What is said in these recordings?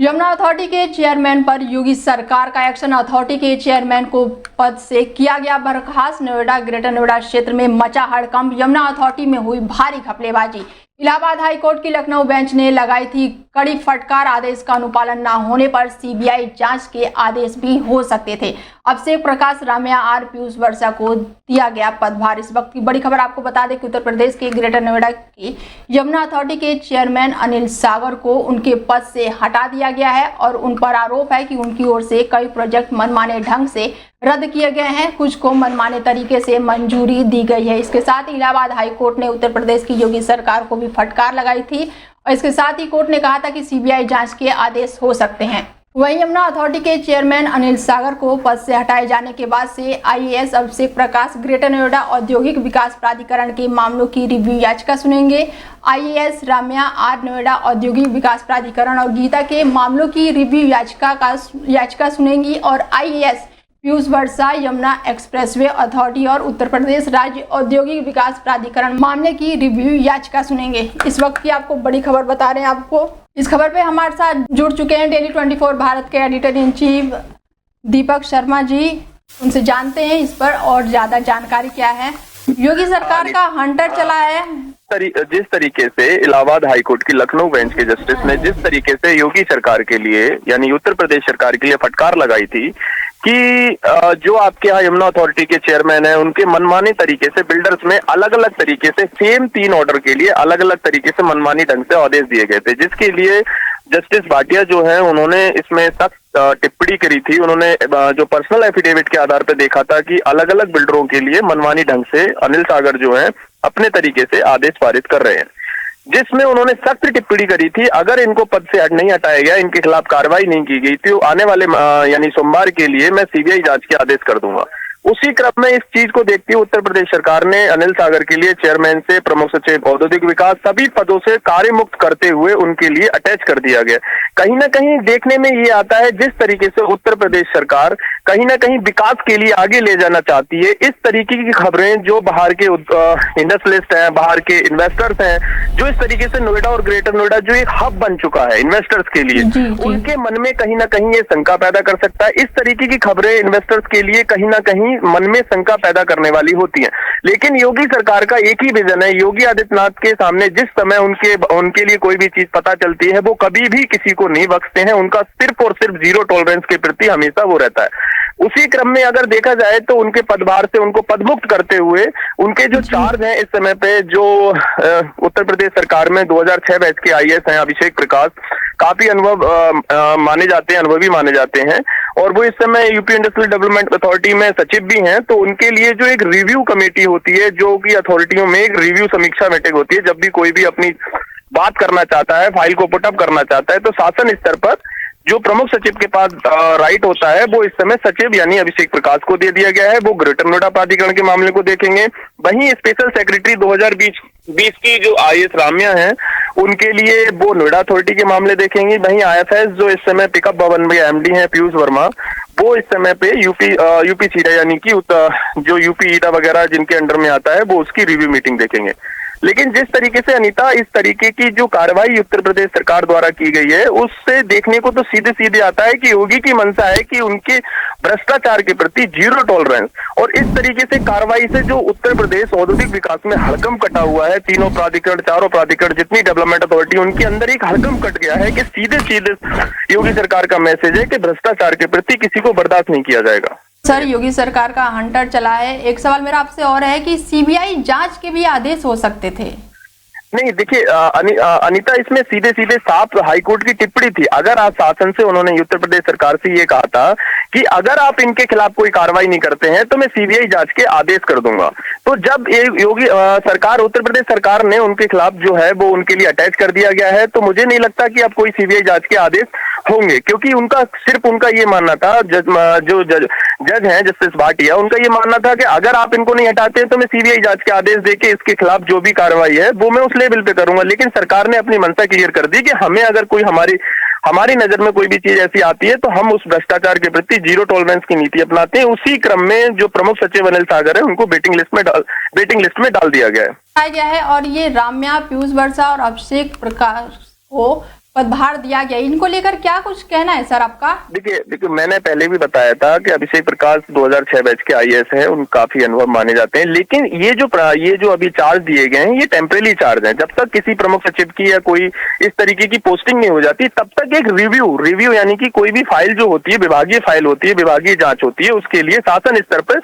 Yamuna authority के chairman पर योगी सरकार का एक्शन। अथॉरिटी के चेयरमैन को पद से किया गया बर्खास्त। नोएडा ग्रेटर नोएडा क्षेत्र में मचा हड़कंप। यमुना अथॉरिटी में हुई भारी घपलेबाजी। इलाहाबाद हाईकोर्ट की लखनऊ बेंच ने लगाई थी कड़ी फटकार। आदेश का अनुपालन न होने पर सीबीआई जांच के आदेश भी हो सकते थे। अभिषेक प्रकाश राम्या आर पीयूष वर्षा को दिया गया पदभार। इस वक्त की बड़ी खबर आपको बता दें कि उत्तर प्रदेश के ग्रेटर नोएडा की यमुना अथॉरिटी के चेयरमैन अनिल सागर को उनके पद से हटा दिया गया है और उन पर आरोप है कि उनकी ओर से कई प्रोजेक्ट मनमाने ढंग से रद्द किए गए हैं, कुछ को मनमाने तरीके से मंजूरी दी गई है। इसके साथ ही इलाहाबाद हाईकोर्ट ने उत्तर प्रदेश की योगी सरकार को भी फटकार लगाई थी और इसके साथ ही कोर्ट ने कहा था कि सीबीआई जांच के आदेश हो सकते हैं। वहीं यमुना अथॉरिटी के चेयरमैन अनिल सागर को पद से हटाए जाने के बाद से आईएएस अभिषेक प्रकाश ग्रेटर नोएडा औद्योगिक विकास प्राधिकरण के मामलों की रिव्यू याचिका सुनेंगे। आईएएस राम्या आर नोएडा औद्योगिक विकास प्राधिकरण और गीता के मामलों की रिव्यू याचिका सुनेंगी और आईएएस पीयूष वर्षा यमुना एक्सप्रेसवे अथॉरिटी और उत्तर प्रदेश राज्य औद्योगिक विकास प्राधिकरण मामले की रिव्यू याचिका सुनेंगे। इस वक्त की आपको बड़ी खबर बता रहे हैं। आपको इस खबर पे हमारे साथ जुड़ चुके हैं डेली 24 भारत के editor in chief Deepak Sharma ji. उनसे जानते हैं इस पर और ज्यादा जानकारी क्या है। योगी सरकार का हंटर चला है। जिस तरीके से इलाहाबाद हाईकोर्ट की लखनऊ बेंच के जस्टिस ने जिस तरीके से योगी सरकार के लिए यानी उत्तर प्रदेश सरकार के लिए फटकार लगाई थी कि जो आपके यहाँ यमुना अथॉरिटी के चेयरमैन है उनके मनमानी तरीके से बिल्डर्स में अलग अलग तरीके से सेम 3 ऑर्डर के लिए अलग अलग तरीके से मनमानी ढंग से आदेश दिए गए थे, जिसके लिए जस्टिस भाटिया जो है उन्होंने इसमें सख्त टिप्पणी करी थी। उन्होंने जो पर्सनल एफिडेविट के आधार पर देखा था कि अलग अलग बिल्डरों के लिए मनमानी ढंग से अनिल सागर जो है अपने तरीके से आदेश पारित कर रहे हैं, जिसमें उन्होंने सख्त टिप्पणी करी थी अगर इनको पद से नहीं हटाया गया, इनके खिलाफ कार्रवाई नहीं की गई तो आने वाले यानी सोमवार के लिए मैं सीबीआई जांच के आदेश कर दूंगा। उसी क्रम में इस चीज को देखते हुए उत्तर प्रदेश सरकार ने अनिल सागर के लिए चेयरमैन से प्रमुख सचिव औद्योगिक विकास सभी पदों से कार्य मुक्त करते हुए उनके लिए अटैच कर दिया गया। कहीं ना कहीं देखने में ये आता है जिस तरीके से उत्तर प्रदेश सरकार कहीं ना कहीं विकास के लिए आगे ले जाना चाहती है, इस तरीके की खबरें जो बाहर के इंडस्ट्रियलिस्ट हैं, बाहर के इन्वेस्टर्स हैं, जो इस तरीके से नोएडा और ग्रेटर नोएडा जो एक हब बन चुका है इन्वेस्टर्स के लिए, उनके मन में कहीं ना कहीं ये शंका पैदा कर सकता है। इस तरीके की खबरें इन्वेस्टर्स के लिए कहीं ना कहीं मन में शंका पैदा करने वाली होती हैं। लेकिन योगी सरकार का एक ही विजन है। योगी आदित्यनाथ के सामने जिस समय उनके लिए कोई भी चीज पता चलती है वो कभी भी किसी को नहीं बख्शते हैं। उनका सिर्फ और सिर्फ जीरो टॉलरेंस के प्रति हमेशा वो रहता है। उसी क्रम में अगर देखा जाए तो उनके पदभार से उनको पदमुक्त करते हुए उनके जो चार्ज हैं इस समय पे जो उत्तर प्रदेश सरकार में 2006 बैच के आईएएस हैं अभिषेक प्रकाश काफी माने जाते हैं, अनुभवी माने जाते हैं और वो इस समय यूपी इंडस्ट्रियल डेवलपमेंट अथॉरिटी में सचिव भी हैं। तो उनके लिए जो एक रिव्यू कमेटी होती है, जो कि अथॉरिटियों में एक रिव्यू समीक्षा मीटिंग होती है, जब भी कोई भी अपनी बात करना चाहता है, फाइल को पुटअप करना चाहता है, तो शासन स्तर पर जो प्रमुख सचिव के पास राइट होता है वो इस समय सचिव यानी अभिषेक प्रकाश को दे दिया गया है। वो ग्रेटर नोएडा प्राधिकरण के मामले को देखेंगे। वहीं स्पेशल सेक्रेटरी 2020 की जो आईएएस राम्या है उनके लिए वो नोएडा अथॉरिटी के मामले देखेंगे। वहीं आईएफएस जो इस समय पिकअप भवन में एमडी हैं पीयूष वर्मा, वो इस समय पे यूपी सीडा यानी कि जो यूपी ईडा वगैरह जिनके अंडर में आता है वो उसकी रिव्यू मीटिंग देखेंगे। लेकिन जिस तरीके से अनीता इस तरीके की जो कार्रवाई उत्तर प्रदेश सरकार द्वारा की गई है उससे देखने को तो सीधे सीधे आता है कि योगी की मंशा है कि उनके भ्रष्टाचार के प्रति जीरो टॉलरेंस, और इस तरीके से कार्रवाई से जो उत्तर प्रदेश औद्योगिक विकास में हड़कंप कटा हुआ है, तीनों प्राधिकरण चारों प्राधिकरण जितनी डेवलपमेंट अथॉरिटी उनके अंदर एक हड़कंप कट गया है कि सीधे सीधे योगी सरकार का मैसेज है कि भ्रष्टाचार के प्रति किसी को बर्दाश्त नहीं किया जाएगा। सर, योगी सरकार का हंटर चला है। एक सवाल मेरा आपसे और है कि सीबीआई जांच के भी आदेश हो सकते थे। नहीं देखिए अनीता, इसमें सीधे सीधे साफ हाईकोर्ट की टिप्पणी थी। अगर आज शासन से उन्होंने उत्तर प्रदेश सरकार से ये कहा था कि अगर आप इनके खिलाफ कोई कार्रवाई नहीं करते हैं तो मैं सीबीआई जांच के आदेश कर दूंगा। तो जब योगी सरकार उत्तर प्रदेश सरकार ने उनके खिलाफ जो है वो उनके लिए अटैच कर दिया गया है, तो मुझे नहीं लगता कि अब कोई सीबीआई जांच के आदेश होंगे, क्योंकि उनका ये मानना था, जज हैं जस्टिस भाटिया, उनका ये मानना था कि अगर आप इनको नहीं हटाते तो मैं सीबीआई जांच के आदेश देके इसके खिलाफ जो भी कार्रवाई है वो मैं उस लेवल पे करूंगा। लेकिन सरकार ने अपनी मंशा क्लियर कर दी कि हमें अगर कोई हमारी नजर में कोई भी चीज ऐसी आती है तो हम उस भ्रष्टाचार के प्रति जीरो टॉलरेंस की नीति अपनाते हैं। उसी क्रम में जो प्रमुख सचिव अनिल सागर है उनको वेटिंग लिस्ट में डाल दिया गया है और ये राम्या, पीयूष वर्षा और अभिषेक प्रकाश को पदभार दिया गया, इनको लेकर क्या कुछ कहना है सर आपका? देखिए मैंने पहले भी बताया था कि अभिषेक प्रकाश 2006 बैच के आईएएस हैं, उन काफी अनुभव माने जाते हैं, लेकिन ये जो अभी चार्ज दिए गए हैं ये टेम्परेरी चार्ज हैं। जब तक किसी प्रमुख सचिव की या कोई इस तरीके की पोस्टिंग नहीं हो जाती तब तक एक रिव्यू यानी कि कोई भी फाइल जो होती है, विभागीय फाइल होती है, विभागीय जांच होती है, उसके लिए शासन स्तर पर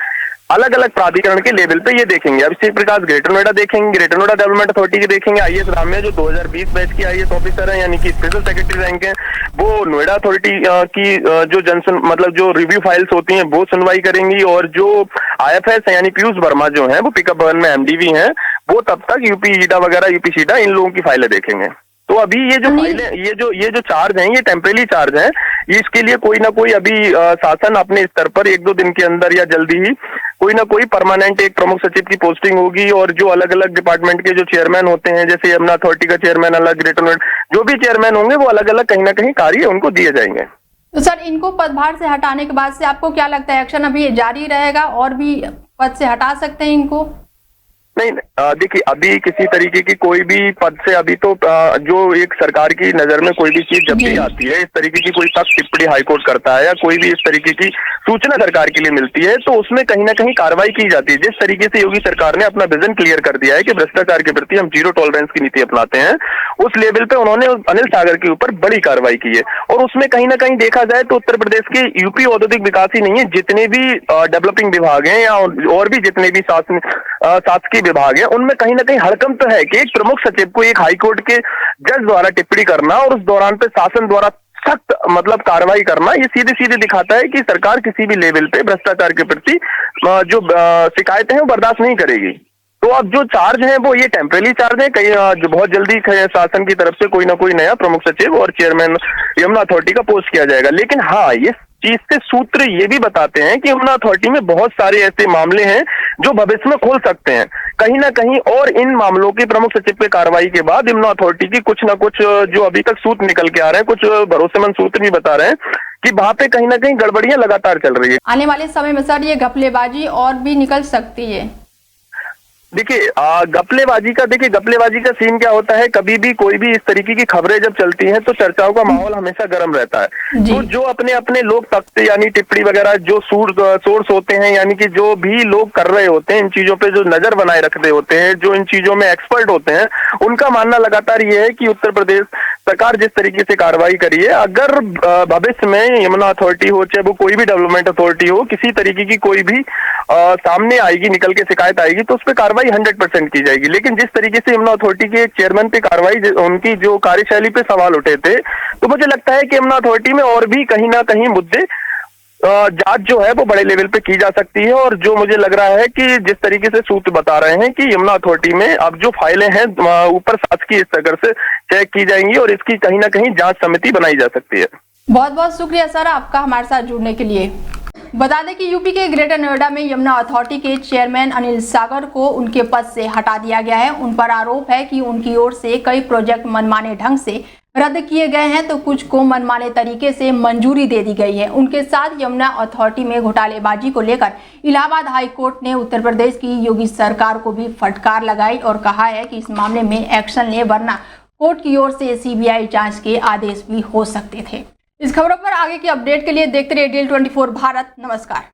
अलग अलग प्राधिकरण के लेवल पे ये देखेंगे। अभिषेक प्रकाश ग्रेटर नोएडा देखेंगे, ग्रेटर नोएडा डेवलपमेंट अथॉरिटी के देखेंगे। आईएएस राम्या जो 2020 बैच की आईएएस ऑफिसर है यानी कि स्पेशल सेक्रेटरी रैंक है, वो नोएडा अथॉरिटी की जो जो रिव्यू फाइल्स होती हैं वो सुनवाई करेंगी, और जो आईएफएस है यानी पीयूष वर्मा जो है वो पिकअप भवन में एमडीवी हैं, वो तब तक यूपी ईडा वगैरह यूपी सीडा इन लोगों की फाइलें देखेंगे। तो अभी ये जो फाइलें ये जो चार्ज हैं ये टेम्परेरी चार्ज हैं, इसके लिए कोई ना कोई अभी शासन अपने स्तर पर 1-2 दिन के अंदर या जल्दी ही कोई ना कोई परमानेंट एक प्रमुख सचिव की पोस्टिंग होगी, और जो अलग अलग डिपार्टमेंट के जो चेयरमैन होते हैं, जैसे यमुना अथॉरिटी का चेयरमैन अलग, ग्रेटर नोएडा जो भी चेयरमैन होंगे वो अलग अलग कहीं ना कहीं कार्य उनको दिए जाएंगे। तो सर इनको पदभार से हटाने के बाद से आपको क्या लगता है, एक्शन अभी जारी रहेगा और भी पद से हटा सकते हैं इनको? नहीं, देखिए अभी किसी तरीके की कोई भी पद से अभी तो जो एक सरकार की नजर में कोई भी चीज जब भी आती है, इस तरीके की कोई सख्त टिप्पणी हाईकोर्ट करता है या कोई भी इस तरीके की सूचना सरकार के लिए मिलती है तो उसमें कहीं ना कहीं कार्रवाई की जाती है। जिस तरीके से योगी सरकार ने अपना विजन क्लियर कर दिया है कि भ्रष्टाचार के प्रति हम 0 टॉलरेंस की नीति अपनाते हैं, उस लेवल पे उन्होंने अनिल सागर के ऊपर बड़ी कार्रवाई की है। और उसमें कहीं ना कहीं देखा जाए तो उत्तर प्रदेश के यूपी औद्योगिक विकास ही नहीं है, जितने भी डेवलपिंग विभाग हैं या और भी जितने भी शासकीय विभाग है, उनमें कहीं ना कहीं हड़कंप तो है कि एक प्रमुख सचिव को एक हाईकोर्ट के जज द्वारा टिप्पणी करना और उस दौरान पे शासन द्वारा सख्त कार्रवाई करना, ये सीधे सीधे दिखाता है कि सरकार किसी भी लेवल पे भ्रष्टाचार के प्रति जो शिकायतें हैं वो बर्दाश्त नहीं करेगी। तो अब जो चार्ज है वो ये टेम्परेरी चार्ज है, कहीं जो बहुत जल्दी शासन की तरफ से कोई ना कोई नया प्रमुख सचिव और चेयरमैन यमुना अथॉरिटी का पोस्ट किया जाएगा। लेकिन हाँ, ये चीज से सूत्र ये भी बताते हैं कि यमुना अथॉरिटी में बहुत सारे ऐसे मामले हैं जो भविष्य में खोल सकते हैं कहीं ना कहीं, और इन मामलों की प्रमुख सचिव पे कार्रवाई के बाद यमुना अथॉरिटी की कुछ ना कुछ जो अभी तक सूत्र निकल के आ रहे हैं, कुछ भरोसेमंद सूत्र भी बता रहे हैं कि वहां पे कहीं ना कहीं गड़बड़ियां लगातार चल रही है। आने वाले समय में सर ये घपलेबाजी और भी निकल सकती है। देखिए घपलेबाजी का सीन क्या होता है, कभी भी कोई भी इस तरीके की खबरें जब चलती हैं तो चर्चाओं का माहौल हमेशा गर्म रहता है। तो जो अपने अपने लोग तख्ते यानी टिप्पणी वगैरह जो सोर्स होते हैं, यानी कि जो भी लोग कर रहे होते हैं इन चीजों पे, जो नजर बनाए रख रहे होते हैं, जो इन चीजों में एक्सपर्ट होते हैं, उनका मानना लगातार ये है कि उत्तर प्रदेश सरकार जिस तरीके से कार्रवाई करी है, अगर भविष्य में यमुना अथॉरिटी हो चाहे वो कोई भी डेवलपमेंट अथॉरिटी हो, किसी तरीके की कोई भी सामने आएगी, निकल के शिकायत आएगी तो उस पर कार्रवाई 100% की जाएगी। लेकिन जिस तरीके से यमुना अथॉरिटी के चेयरमैन पे कार्रवाई, उनकी जो कार्यशैली पे सवाल उठे थे, तो मुझे लगता है कि यमुना अथॉरिटी में और भी कहीं ना कहीं मुद्दे जांच जो है वो बड़े लेवल पे की जा सकती है। और जो मुझे लग रहा है कि जिस तरीके से सूत्र बता रहे हैं कि यमुना अथॉरिटी में अब जो फाइलें हैं ऊपर शासकीय स्तर से चेक की जाएंगी और इसकी कहीं ना कहीं जांच समिति बनाई जा सकती है। बहुत बहुत शुक्रिया सर आपका हमारे साथ जुड़ने के लिए। बता दें कि यूपी के ग्रेटर नोएडा में यमुना अथॉरिटी के चेयरमैन अनिल सागर को उनके पद से हटा दिया गया है। उन पर आरोप है कि उनकी ओर से कई प्रोजेक्ट मनमाने ढंग से रद्द किए गए हैं तो कुछ को मनमाने तरीके से मंजूरी दे दी गई है। उनके साथ यमुना अथॉरिटी में घोटालेबाजी को लेकर इलाहाबाद हाई कोर्ट ने उत्तर प्रदेश की योगी सरकार को भी फटकार लगाई और कहा है कि इस मामले में एक्शन ले, वरना कोर्ट की ओर से सीबीआई जांच के आदेश भी हो सकते थे। इस खबरों पर आगे की अपडेट के लिए देखते रहिए DL 24 भारत। नमस्कार।